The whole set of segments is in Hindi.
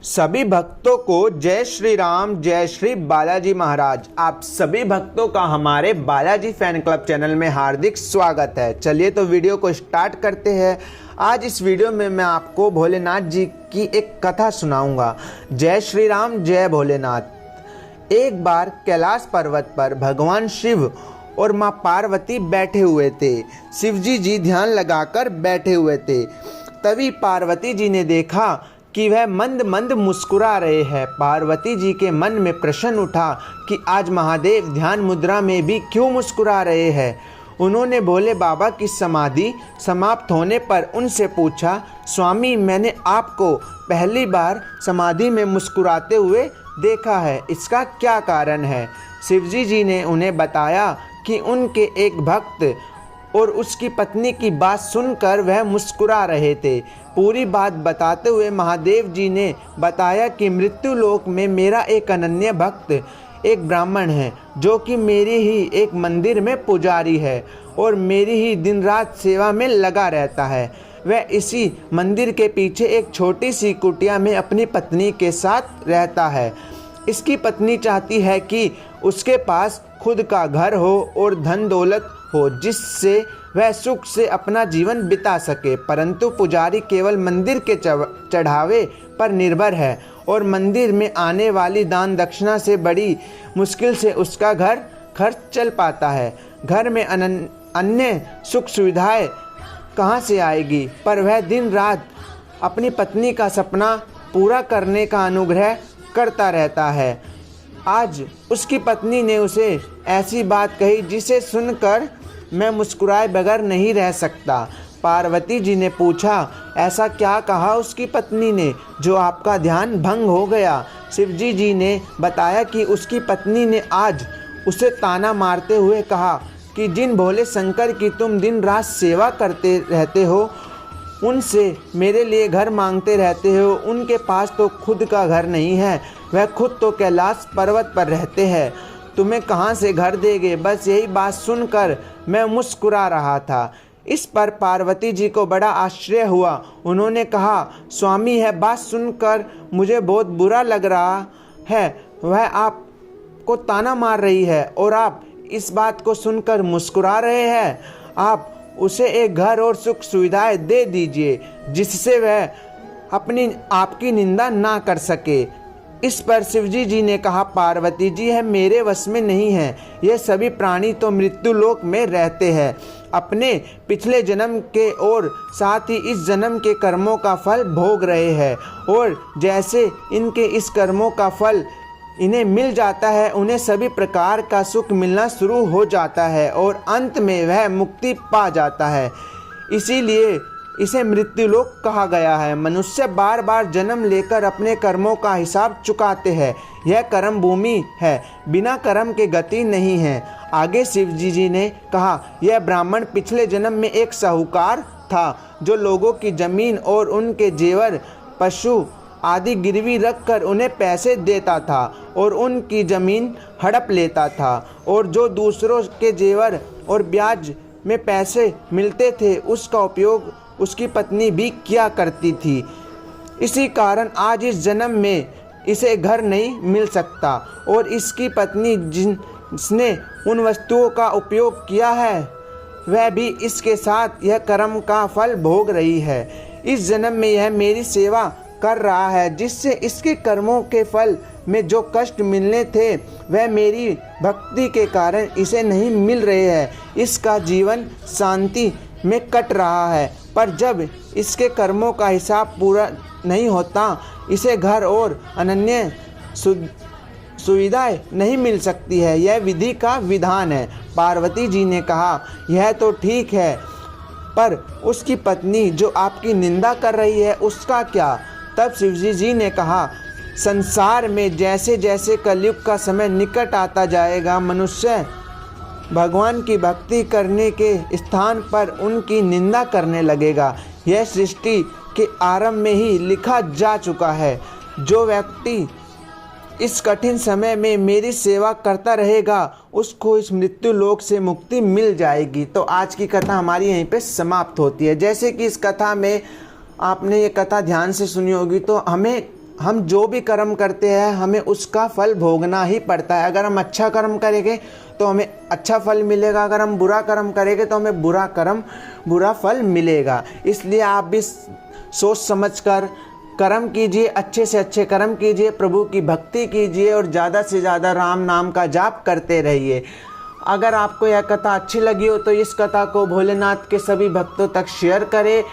सभी भक्तों को जय श्री राम, जय श्री बालाजी महाराज। आप सभी भक्तों का हमारे बालाजी फैन क्लब चैनल में हार्दिक स्वागत है। चलिए तो वीडियो को स्टार्ट करते हैं। आज इस वीडियो में मैं आपको भोलेनाथ जी की एक कथा सुनाऊंगा। जय श्री राम, जय भोलेनाथ। एक बार कैलाश पर्वत पर भगवान शिव और माँ पार्वती बैठे हुए थे। शिवजी जी ध्यान लगाकर बैठे हुए थे। तभी पार्वती जी ने देखा कि वह मंद मंद मुस्कुरा रहे हैं। पार्वती जी के मन में प्रश्न उठा कि आज महादेव ध्यान मुद्रा में भी क्यों मुस्कुरा रहे हैं। उन्होंने भोले बाबा की समाधि समाप्त होने पर उनसे पूछा, स्वामी मैंने आपको पहली बार समाधि में मुस्कुराते हुए देखा है, इसका क्या कारण है। शिवजी जी ने उन्हें बताया कि उनके एक भक्त और उसकी पत्नी की बात सुनकर वह मुस्कुरा रहे थे। पूरी बात बताते हुए महादेव जी ने बताया कि मृत्यु लोक में मेरा एक अनन्य भक्त एक ब्राह्मण है, जो कि मेरी ही एक मंदिर में पुजारी है और मेरी ही दिन रात सेवा में लगा रहता है। वह इसी मंदिर के पीछे एक छोटी सी कुटिया में अपनी पत्नी के साथ रहता है। इसकी पत्नी चाहती है कि उसके पास खुद का घर हो और धन दौलत हो, जिससे वह सुख से अपना जीवन बिता सके। परंतु पुजारी केवल मंदिर के चढ़ावे पर निर्भर है और मंदिर में आने वाली दान दक्षिणा से बड़ी मुश्किल से उसका घर खर्च चल पाता है। घर में अन्य सुख सुविधाएं कहाँ से आएगी। पर वह दिन रात अपनी पत्नी का सपना पूरा करने का अनुग्रह करता रहता है। आज उसकी पत्नी ने उसे ऐसी बात कही जिसे सुनकर मैं मुस्कुराए बगैर नहीं रह सकता। पार्वती जी ने पूछा, ऐसा क्या कहा उसकी पत्नी ने जो आपका ध्यान भंग हो गया। शिवजी जी ने बताया कि उसकी पत्नी ने आज उसे ताना मारते हुए कहा कि जिन भोले शंकर की तुम दिन रात सेवा करते रहते हो, उनसे मेरे लिए घर मांगते रहते हो। उनके पास तो खुद का घर नहीं है, वह खुद तो कैलाश पर्वत पर रहते हैं, तुम्हें कहाँ से घर देंगे। बस यही बात सुनकर मैं मुस्कुरा रहा था। इस पर पार्वती जी को बड़ा आश्चर्य हुआ। उन्होंने कहा, स्वामी यह बात सुनकर मुझे बहुत बुरा लग रहा है। वह आपको ताना मार रही है और आप इस बात को सुनकर मुस्कुरा रहे हैं। आप उसे एक घर और सुख सुविधाएं दे दीजिए जिससे वह अपनी आपकी निंदा ना कर सके। इस पर शिवजी जी ने कहा, पार्वती जी यह मेरे वश में नहीं है। ये सभी प्राणी तो मृत्यु लोक में रहते हैं, अपने पिछले जन्म के और साथ ही इस जन्म के कर्मों का फल भोग रहे हैं। और जैसे इनके इस कर्मों का फल इन्हें मिल जाता है, उन्हें सभी प्रकार का सुख मिलना शुरू हो जाता है और अंत में वह मुक्ति पा जाता है। इसीलिए इसे मृत्यु लोक कहा गया है। मनुष्य बार बार जन्म लेकर अपने कर्मों का हिसाब चुकाते हैं। यह कर्म भूमि है, बिना कर्म के गति नहीं है। आगे शिवजी जी ने कहा, यह ब्राह्मण पिछले जन्म में एक साहूकार था, जो लोगों की जमीन और उनके जेवर पशु आदि गिरवी रखकर उन्हें पैसे देता था और उनकी ज़मीन हड़प लेता था। और जो दूसरों के जेवर और ब्याज में पैसे मिलते थे, उसका उपयोग उसकी पत्नी भी किया करती थी। इसी कारण आज इस जन्म में इसे घर नहीं मिल सकता और इसकी पत्नी जिसने उन वस्तुओं का उपयोग किया है, वह भी इसके साथ यह कर्म का फल भोग रही है। इस जन्म में यह मेरी सेवा कर रहा है, जिससे इसके कर्मों के फल में जो कष्ट मिलने थे वह मेरी भक्ति के कारण इसे नहीं मिल रहे हैं। इसका जीवन शांति में कट रहा है, पर जब इसके कर्मों का हिसाब पूरा नहीं होता, इसे घर और अनन्य सुविधाएं नहीं मिल सकती है। यह विधि का विधान है। पार्वती जी ने कहा, यह तो ठीक है, पर उसकी पत्नी जो आपकी निंदा कर रही है, उसका क्या। तब शिवजी जी ने कहा, संसार में जैसे जैसे कलयुग का समय निकट आता जाएगा, मनुष्य भगवान की भक्ति करने के स्थान पर उनकी निंदा करने लगेगा। यह सृष्टि के आरंभ में ही लिखा जा चुका है। जो व्यक्ति इस कठिन समय में मेरी सेवा करता रहेगा, उसको इस मृत्यु लोक से मुक्ति मिल जाएगी। तो आज की कथा हमारी यहीं पे समाप्त होती है। जैसे कि इस कथा में आपने ये कथा ध्यान से सुनी होगी, तो हमें हम जो भी कर्म करते हैं हमें उसका फल भोगना ही पड़ता है। अगर हम अच्छा कर्म करेंगे तो हमें अच्छा फल मिलेगा, अगर हम बुरा कर्म करेंगे तो हमें बुरा फल मिलेगा। इसलिए आप भी सोच समझकर कर्म कीजिए, अच्छे से अच्छे कर्म कीजिए, प्रभु की भक्ति कीजिए और ज़्यादा से ज़्यादा राम नाम का जाप करते रहिए। अगर आपको यह कथा अच्छी लगी हो तो इस कथा को भोलेनाथ के सभी भक्तों तक शेयर करें।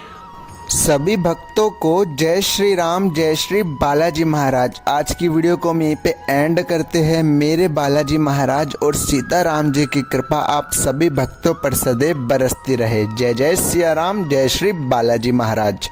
सभी भक्तों को जय श्री राम, जय श्री बालाजी महाराज। आज की वीडियो को हम यहीं पे एंड करते हैं। मेरे बालाजी महाराज और सीताराम जी की कृपा आप सभी भक्तों पर सदैव बरसती रहे। जय जय सिया राम, जय श्री बालाजी महाराज।